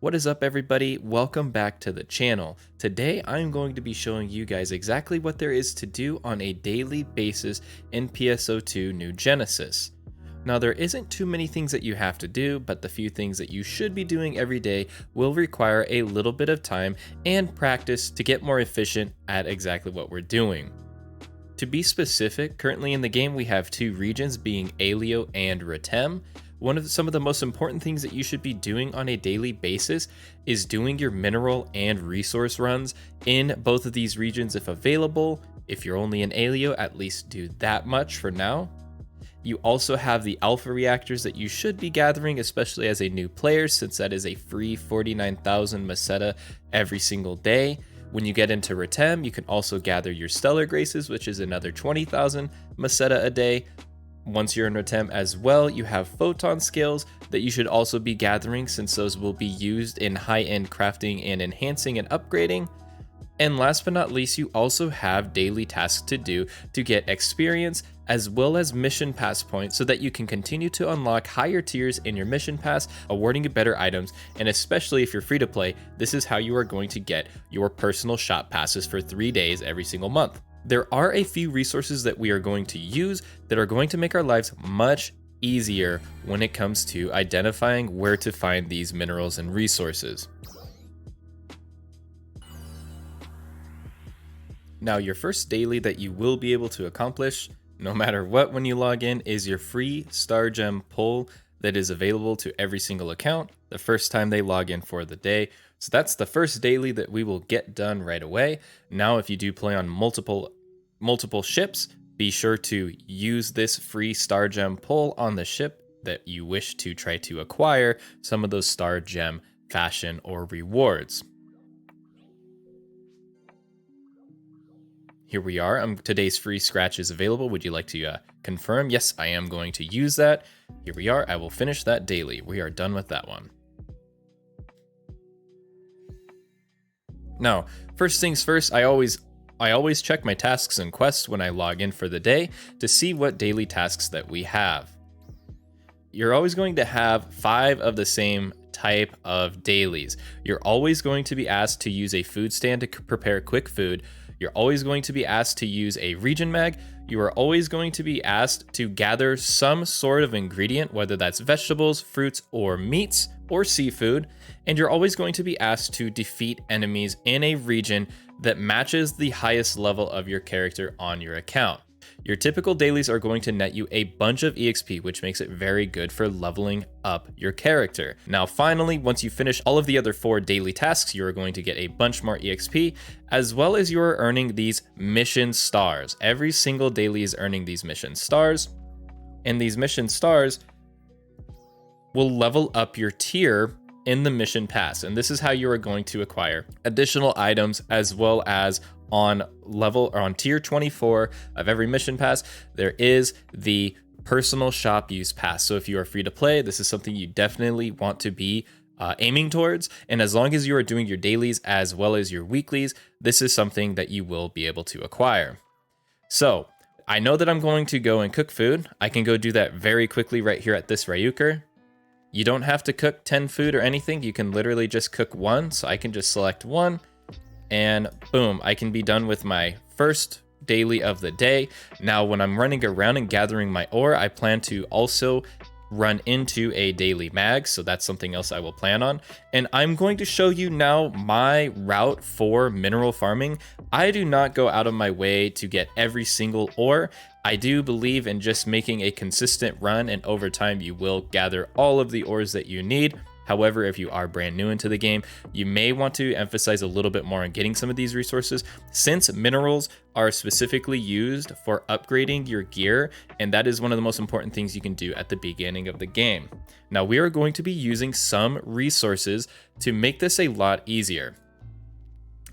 What is up, everybody? Welcome back to the channel. Today I'm going to be showing you guys exactly what there is to do on a daily basis in PSO2 New Genesis. Now, there isn't too many things that you have to do, but the few things that you should be doing every day will require a little bit of time and practice to get more efficient at exactly what we're doing. To be specific, currently in the game we have two regions being Aelio and Retem. Some of the most important things that you should be doing on a daily basis is doing your mineral and resource runs in both of these regions if available. If you're only in Aelio, at least do that much for now. You also have the alpha reactors that you should be gathering, especially as a new player, since that is a free 49,000 Maqead every single day. When you get into Retem, you can also gather your stellar graces, which is another 20,000 Maqead a day. Once you're in Retem as well, you have Photon skills that you should also be gathering, since those will be used in high-end crafting and enhancing and upgrading. And last but not least, you also have daily tasks to do to get experience as well as mission pass points so that you can continue to unlock higher tiers in your mission pass, awarding you better items. And especially if you're free to play, this is how you are going to get your personal shop passes for 3 days every single month. There are a few resources that we are going to use that are going to make our lives much easier when it comes to identifying where to find these minerals and resources. Now, your first daily that you will be able to accomplish, no matter what, when you log in, is your free star gem pull that is available to every single account the first time they log in for the day. So that's the first daily that we will get done right away. Now, if you do play on multiple ships, be sure to use this free star gem pull on the ship that you wish to try to acquire some of those star gem fashion or rewards. Here we are. Today's free scratch is available. Would you like to confirm? Yes, I am going to use that. Here we are. I will finish that daily. We are done with that one. Now, first things first, I always check my tasks and quests when I log in for the day to see what daily tasks that we have. You're always going to have 5 of the same type of dailies. You're always going to be asked to use a food stand to prepare quick food. You're always going to be asked to use a region mag. You are always going to be asked to gather some sort of ingredient, whether that's vegetables, fruits, or meats, or seafood. And you're always going to be asked to defeat enemies in a region that matches the highest level of your character on your account. Your typical dailies are going to net you a bunch of EXP, which makes it very good for leveling up your character. Now, finally, once you finish all of the other 4 daily tasks, you are going to get a bunch more EXP, as well as you are earning these mission stars. Every single daily is earning these mission stars, and these mission stars will level up your tier in the mission pass. And this is how you are going to acquire additional items, as well as on tier 24 of every mission pass, there is the personal shop use pass. So if you are free to play, this is something you definitely want to be aiming towards. And as long as you are doing your dailies as well as your weeklies, this is something that you will be able to acquire. So I know that I'm going to go and cook food. I can go do that very quickly right here at this Ryuker. You don't have to cook 10 food or anything. You can literally just cook 1. So I can just select 1. And boom, I can be done with my first daily of the day. Now, when I'm running around and gathering my ore, I plan to also run into a daily mag. So that's something else I will plan on. And I'm going to show you now my route for mineral farming. I do not go out of my way to get every single ore. I do believe in just making a consistent run, and over time you will gather all of the ores that you need. However, if you are brand new into the game, you may want to emphasize a little bit more on getting some of these resources, since minerals are specifically used for upgrading your gear, and that is one of the most important things you can do at the beginning of the game. Now, we are going to be using some resources to make this a lot easier.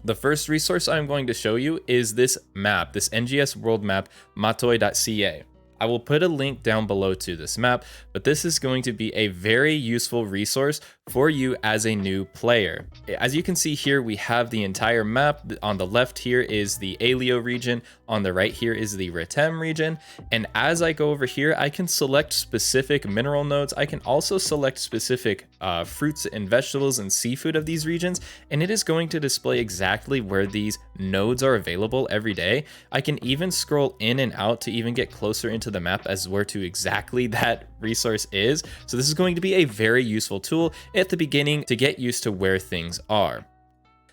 The first resource I'm going to show you is this map, this NGS world map, matoi.ca. I will put a link down below to this map, but this is going to be a very useful resource for you as a new player. As you can see here, we have the entire map. On the left here is the Aelio region, on the right here is the Retem region, and as I go over here, I can select specific mineral nodes. I can also select specific fruits and vegetables and seafood of these regions, and it is going to display exactly where these nodes are available every day. I can even scroll in and out to even get closer into the map as where to exactly that resource is. So this is going to be a very useful tool at the beginning to get used to where things are.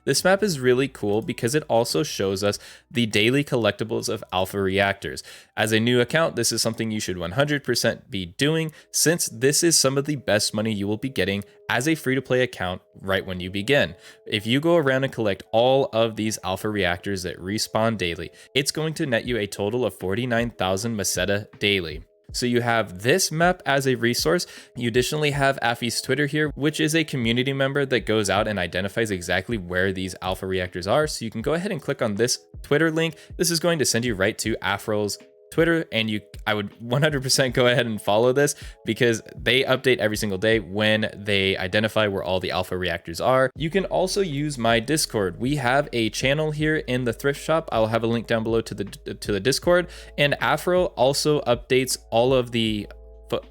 This map is really cool because it also shows us the daily collectibles of alpha reactors. As a new account, this is something you should 100% be doing, since this is some of the best money you will be getting as a free-to-play account right when you begin. If you go around and collect all of these alpha reactors that respawn daily, it's going to net you a total of 49,000 Maqead daily. So you have this map as a resource. You additionally have Affy's Twitter here, which is a community member that goes out and identifies exactly where these alpha reactors are. So you can go ahead and click on this Twitter link. This is going to send you right to Afro's Twitter, and I would 100% go ahead and follow this because they update every single day when they identify where all the alpha reactors are. You can also use my Discord. We have a channel here in the thrift shop. I'll have a link down below to the Discord, and Afro also updates all of the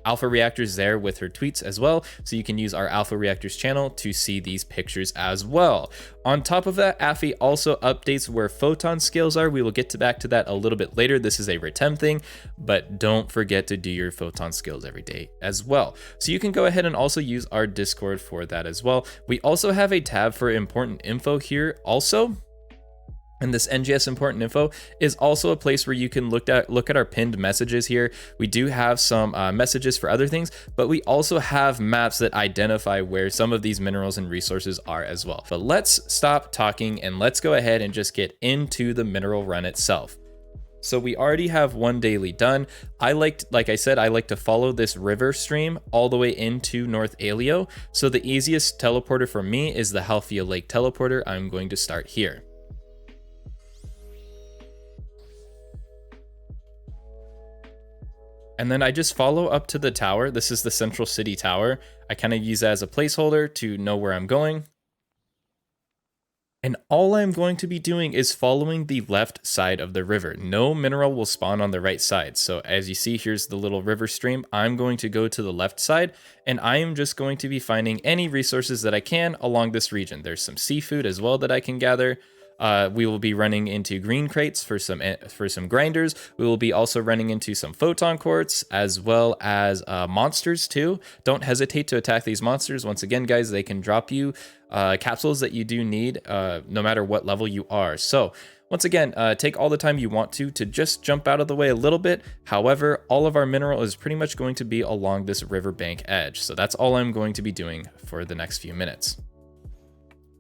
alpha reactors there with her tweets as well, so you can use our alpha reactors channel to see these pictures as well. On top of that, Affy also updates where photon scales are. We will get back to that a little bit later. This is a Retem thing, but don't forget to do your photon scales every day as well. So you can go ahead and also use our Discord for that as well. We also have a tab for important info here also. And this NGS important info is also a place where you can look at our pinned messages here. We do have some messages for other things, but we also have maps that identify where some of these minerals and resources are as well. But let's stop talking and let's go ahead and just get into the mineral run itself. So we already have one daily done. Like I said, I like to follow this river stream all the way into North Aelio. So the easiest teleporter for me is the Halfia Lake teleporter. I'm going to start here. And then I just follow up to the tower. This is the Central City Tower. I kind of use that as a placeholder to know where I'm going. And all I'm going to be doing is following the left side of the river. No mineral will spawn on the right side. So as you see, here's the little river stream. I'm going to go to the left side, and I am just going to be finding any resources that I can along this region. There's some seafood as well that I can gather. We will be running into green crates for some grinders. We will be also running into some photon quartz as well as monsters too. Don't hesitate to attack these monsters. Once again, guys, they can drop you capsules that you do need no matter what level you are. So once again, take all the time you want to just jump out of the way a little bit. However, all of our mineral is pretty much going to be along this riverbank edge. So that's all I'm going to be doing for the next few minutes.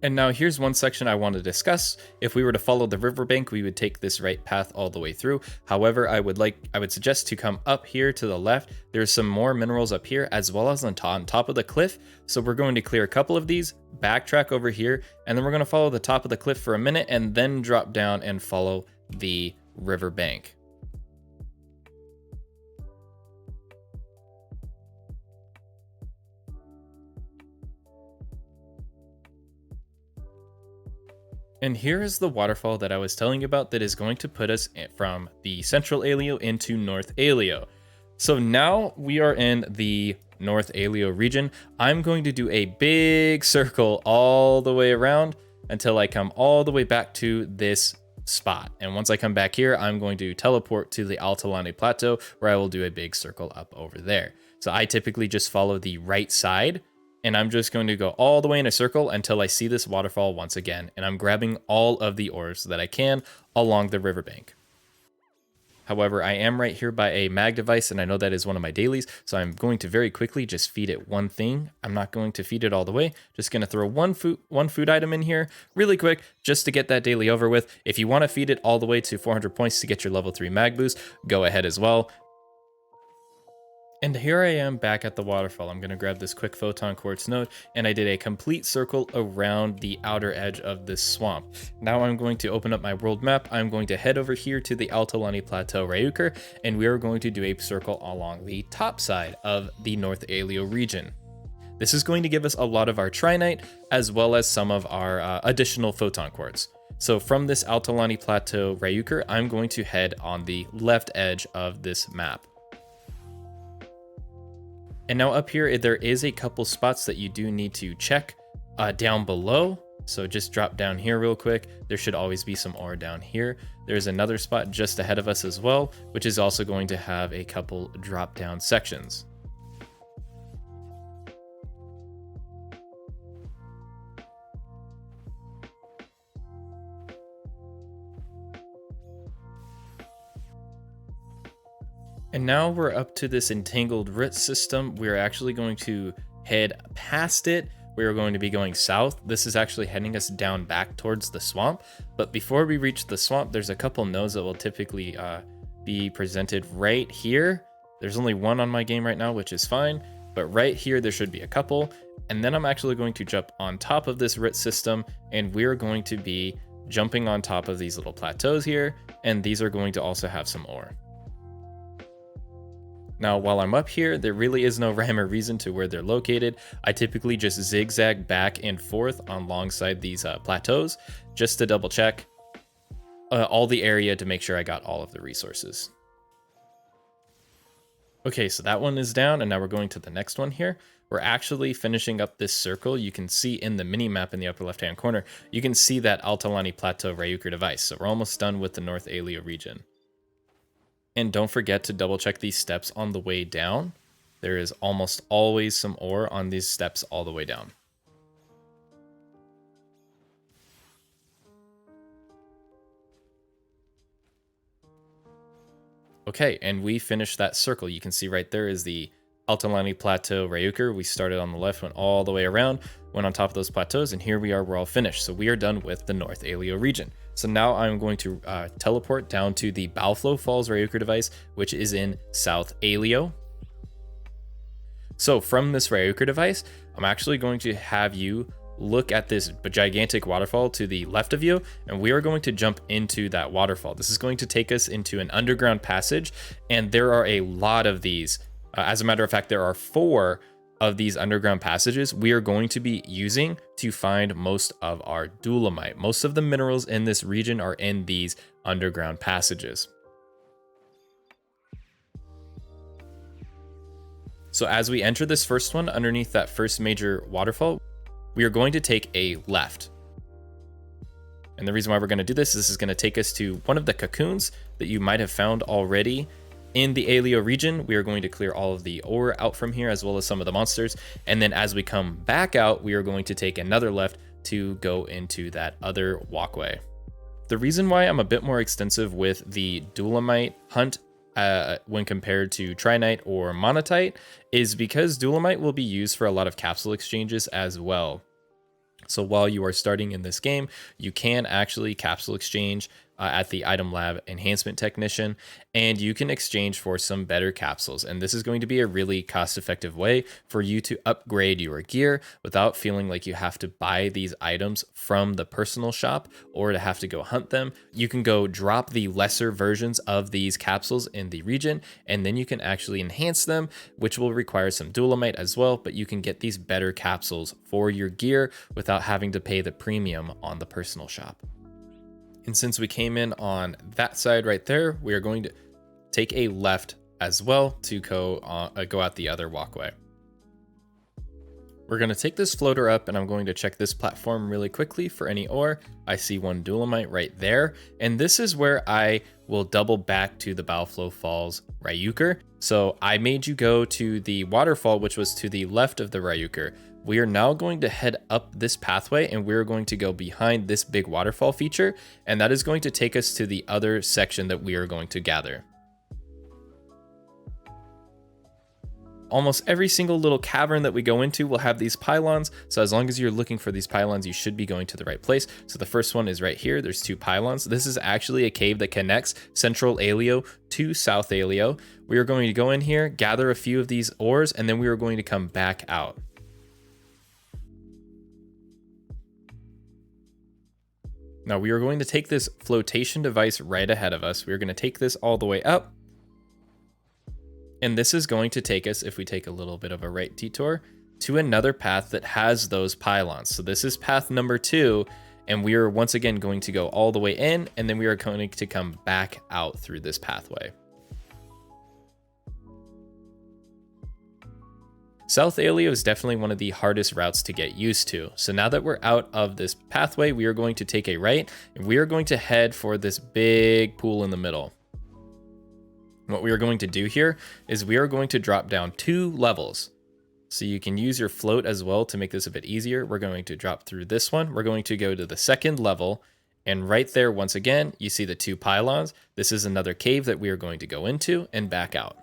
And now here's one section I want to discuss. If we were to follow the riverbank, we would take this right path all the way through. However, I would suggest to come up here to the left. There's some more minerals up here as well as on top of the cliff. So we're going to clear a couple of these, backtrack over here, and then we're going to follow the top of the cliff for a minute and then drop down and follow the riverbank. And here is the waterfall that I was telling you about that is going to put us from the Central Aelio into North Aelio. So now we are in the North Aelio region. I'm going to do a big circle all the way around until I come all the way back to this spot. And once I come back here, I'm going to teleport to the Altalane Plateau where I will do a big circle up over there. So I typically just follow the right side, and I'm just going to go all the way in a circle until I see this waterfall once again. And I'm grabbing all of the ores that I can along the riverbank. However, I am right here by a mag device, and I know that is one of my dailies, so I'm going to very quickly just feed it one thing. I'm not going to feed it all the way. Just going to throw one food item in here really quick just to get that daily over with. If you want to feed it all the way to 400 points to get your level 3 mag boost, go ahead as well. And here I am back at the waterfall. I'm going to grab this quick photon quartz node, and I did a complete circle around the outer edge of this swamp. Now I'm going to open up my world map. I'm going to head over here to the Altalani Plateau Rwh, and we are going to do a circle along the top side of the North Aelio region. This is going to give us a lot of our trinite, as well as some of our additional photon quartz. So from this Altalani Plateau Rwh, I'm going to head on the left edge of this map. And now up here, there is a couple spots that you do need to check down below. So just drop down here real quick. There should always be some ore down here. There's another spot just ahead of us as well, which is also going to have a couple drop down sections. And now we're up to this entangled root system. We're actually going to head past it. We're going to be going south. This is actually heading us down back towards the swamp. But before we reach the swamp, there's a couple nodes that will typically be presented right here. There's only one on my game right now, which is fine. But right here, there should be a couple. And then I'm actually going to jump on top of this root system, and we're going to be jumping on top of these little plateaus here. And these are going to also have some ore. Now, while I'm up here, there really is no rhyme or reason to where they're located. I typically just zigzag back and forth alongside these plateaus just to double check all the area to make sure I got all of the resources. Okay, so that one is down, and now we're going to the next one here. We're actually finishing up this circle. You can see in the mini map in the upper left-hand corner, you can see that Altalani Plateau Rwh device. So we're almost done with the North Aelio region. And don't forget to double check these steps on the way down. There is almost always some ore on these steps all the way down. Okay, and we finished that circle. You can see right there is the Altalani Plateau Rwh. We started on the left, went all the way around, went on top of those plateaus, and here we are, we're all finished. So we are done with the North Aelio region. So now I'm going to teleport down to the Balflow Falls Rwh device, which is in South Aelio. So from this Rwh device, I'm actually going to have you look at this gigantic waterfall to the left of you, and we are going to jump into that waterfall. This is going to take us into an underground passage, and there are a lot of these. As a matter of fact, there are 4 of these underground passages we are going to be using to find most of our dolomite. Most of the minerals in this region are in these underground passages. So as we enter this first one, underneath that first major waterfall, we are going to take a left. And the reason why we're going to do this is going to take us to one of the cocoons that you might have found already in the Aelio region. We are going to clear all of the ore out from here, as well as some of the monsters. And then as we come back out, we are going to take another left to go into that other walkway. The reason why I'm a bit more extensive with the dolomite hunt when compared to trinite or monatite is because dolomite will be used for a lot of capsule exchanges as well. So while you are starting in this game, you can actually capsule exchange at the Item Lab Enhancement Technician, and you can exchange for some better capsules. And this is going to be a really cost-effective way for you to upgrade your gear without feeling like you have to buy these items from the personal shop or to have to go hunt them. You can go drop the lesser versions of these capsules in the region, and then you can actually enhance them, which will require some dolomite as well, but you can get these better capsules for your gear without having to pay the premium on the personal shop. And since we came in on that side right there, we are going to take a left as well to go out the other walkway. We're going to take this floater up, and I'm going to check this platform really quickly for any ore. I see one dolomite right there, and this is where I will double back to the Balflow Falls Rwh. So I made you go to the waterfall, which was to the left of the Rwh. We are now going to head up this pathway, and we're going to go behind this big waterfall feature, and that is going to take us to the other section that we are going to gather. Almost every single little cavern that we go into will have these pylons, so as long as you're looking for these pylons, you should be going to the right place. So the first one is right here. There's 2 pylons. This is actually a cave that connects central Aelio to south Aelio. We are going to go in here, gather a few of these ores, and then we are going to come back out. Now we are going to take this flotation device right ahead of us. We're going to take this all the way up. And this is going to take us, if we take a little bit of a right detour, to another path that has those pylons. So this is path number 2, and we are once again going to go all the way in, and then we are going to come back out through this pathway. South Aelio is definitely one of the hardest routes to get used to. So now that we're out of this pathway, we are going to take a right, and we are going to head for this big pool in the middle. What we are going to do here is we are going to drop down 2 levels. So you can use your float as well to make this a bit easier. We're going to drop through this one. We're going to go to the 2nd level. And right there, once again, you see the 2 pylons. This is another cave that we are going to go into and back out.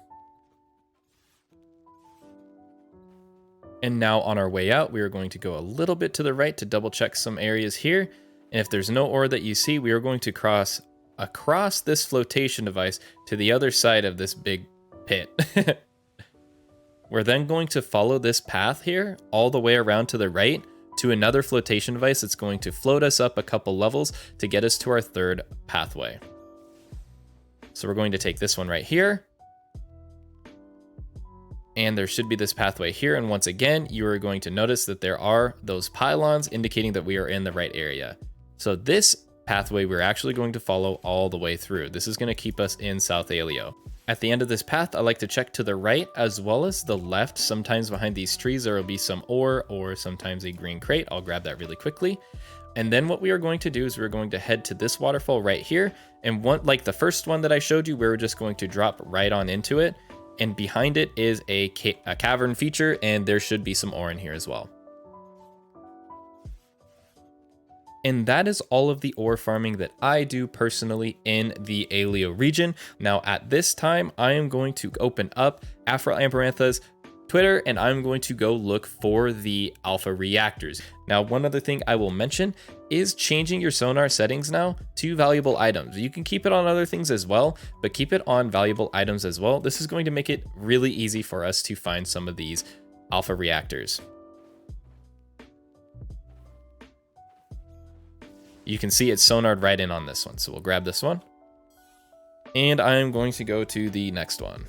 And now on our way out, we are going to go a little bit to the right to double check some areas here. And if there's no ore that you see, we are going to cross across this flotation device to the other side of this big pit. We're then going to follow this path here all the way around to the right to another flotation device that's going to float us up a couple levels to get us to our 3rd pathway. So we're going to take this one right here. And there should be this pathway here. And once again, you are going to notice that there are those pylons indicating that we are in the right area. So this pathway we're actually going to follow all the way through. This is going to keep us in South Aelio. At the end of this path, I like to check to the right as well as the left. Sometimes behind these trees there will be some ore or sometimes a green crate. I'll grab that really quickly. And then what we are going to do is we're going to head to this waterfall right here. And like the first one that I showed you, we're just going to drop right on into it. And behind it is a cavern feature, and there should be some ore in here as well. And that is all of the ore farming that I do personally in the Aelio region. Now at this time, I am going to open up Afro Amaranth's Twitter, and I'm going to go look for the alpha reactors. Now, one other thing I will mention is changing your sonar settings now to valuable items. You can keep it on other things as well, but keep it on valuable items as well. This is going to make it really easy for us to find some of these alpha reactors. You can see it's sonared right in on this one. So we'll grab this one. And I'm going to go to the next one.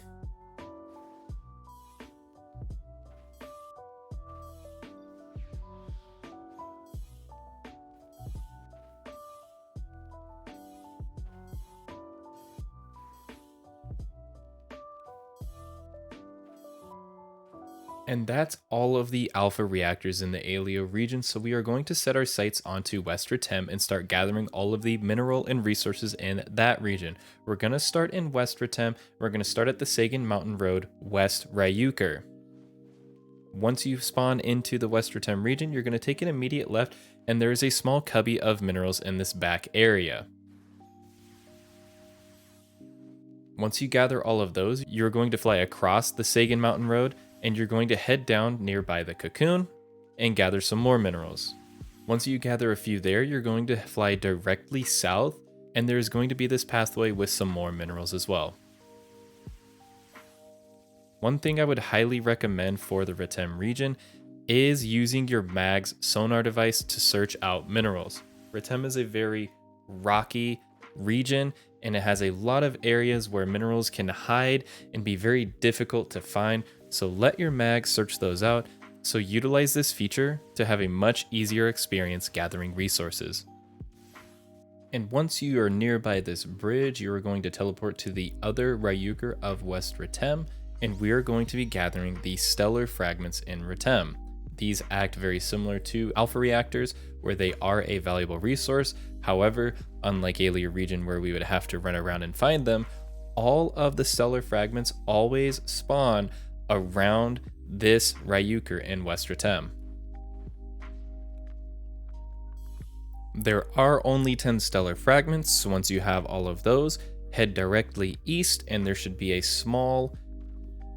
And that's all of the alpha reactors in the Aelio region, so we are going to set our sights onto West Retem and start gathering all of the mineral and resources in that region. We're going to start in West Retem. We're going to start at the Sagan Mountain Road, West Rwh. Once you spawn into the West Retem region, you're going to take an immediate left, and there is a small cubby of minerals in this back area. Once you gather all of those, you're going to fly across the Sagan Mountain Road, and you're going to head down nearby the cocoon and gather some more minerals. Once you gather a few there, you're going to fly directly south, and there's going to be this pathway with some more minerals as well. One thing I would highly recommend for the Retem region is using your mag's sonar device to search out minerals. Retem is a very rocky region, and it has a lot of areas where minerals can hide and be very difficult to find. So let your mag search those out. So utilize this feature to have a much easier experience gathering resources. And once you are nearby this bridge, you are going to teleport to the other Rwh of West Retem, and we are going to be gathering the stellar fragments in Retem. These act very similar to alpha reactors, where they are a valuable resource. However, unlike Aelio region where we would have to run around and find them, all of the stellar fragments always spawn around this Rwh in West Retem. There are only 10 stellar fragments, so once you have all of those, head directly east and there should be a small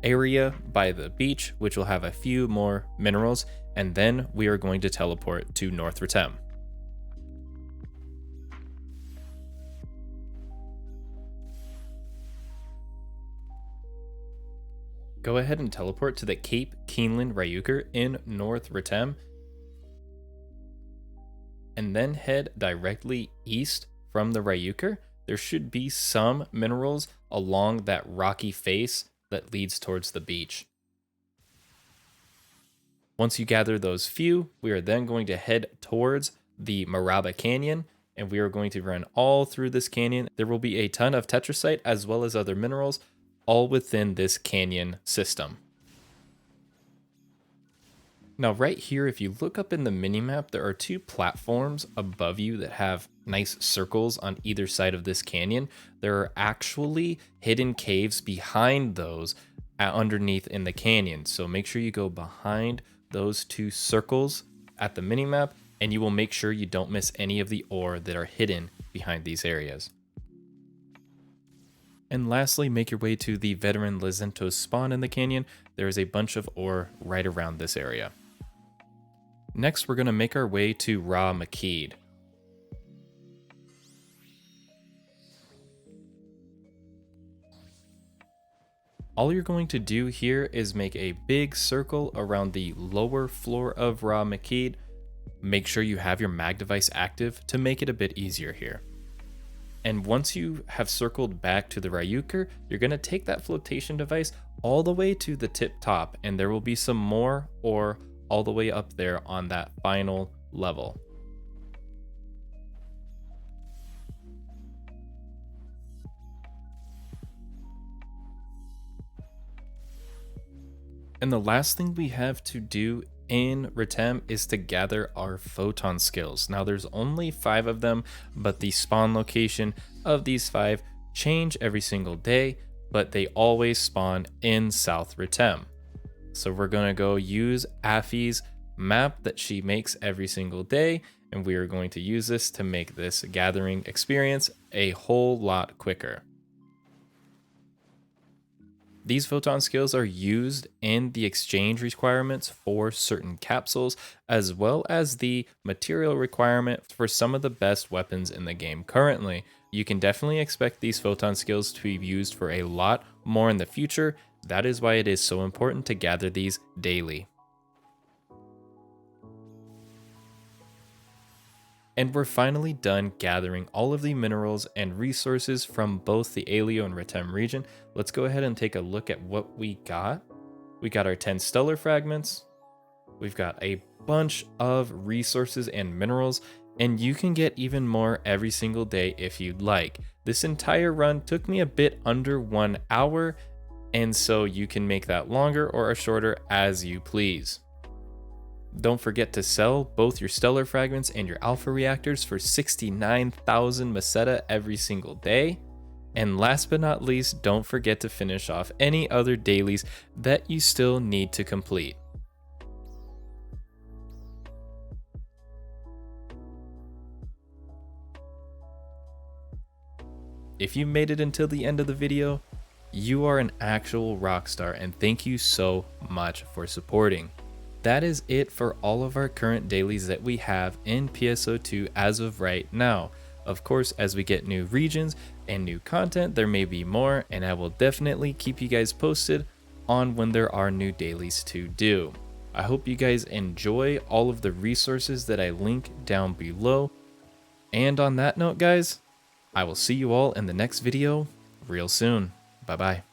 area by the beach, which will have a few more minerals, and then we are going to teleport to North Retem. Go ahead and teleport to the Cape Keeneland Ryuker in North Retem, and then head directly east from the Ryuker. There should be some minerals along that rocky face that leads towards the beach. Once you gather those few, we are then going to head towards the Maraba Canyon, and we are going to run all through this canyon. There will be a ton of tetracite as well as other minerals, all within this canyon system. Now right here, if you look up in the minimap, there are two platforms above you that have nice circles on either side of this canyon. There are actually hidden caves behind those underneath in the canyon. So make sure you go behind those two circles at the minimap, and you will make sure you don't miss any of the ore that are hidden behind these areas. And lastly, make your way to the Veteran Lizentos spawn in the canyon. There is a bunch of ore right around this area. Next, we're going to make our way to Rwh Maqead. All you're going to do here is make a big circle around the lower floor of Rwh Maqead. Make sure you have your mag device active to make it a bit easier here. And once you have circled back to the Ryuker, you're going to take that flotation device all the way to the tip top, and there will be some more ore all the way up there on that final level. And the last thing we have to do in Retem is to gather our Photon skills. Now there's only 5 of them, but the spawn location of these 5 change every single day, but they always spawn in South Retem. So we're gonna go use Affy's map that she makes every single day, and we are going to use this to make this gathering experience a whole lot quicker. These Photon skills are used in the exchange requirements for certain capsules, as well as the material requirement for some of the best weapons in the game currently. You can definitely expect these Photon skills to be used for a lot more in the future. That is why it is so important to gather these daily. And we're finally done gathering all of the minerals and resources from both the Aelio and Retem region. Let's go ahead and take a look at what we got. We got our 10 stellar fragments. We've got a bunch of resources and minerals, and you can get even more every single day if you'd like. This entire run took me a bit under 1 hour, and so you can make that longer or shorter as you please. Don't forget to sell both your stellar fragments and your alpha reactors for 69,000 Maqead every single day. And last but not least, don't forget to finish off any other dailies that you still need to complete. If you made it until the end of the video, you are an actual rock star, and thank you so much for supporting. That is it for all of our current dailies that we have in PSO2 as of right now. Of course, as we get new regions and new content, there may be more, and I will definitely keep you guys posted on when there are new dailies to do. I hope you guys enjoy all of the resources that I link down below. And on that note, guys, I will see you all in the next video real soon. Bye bye.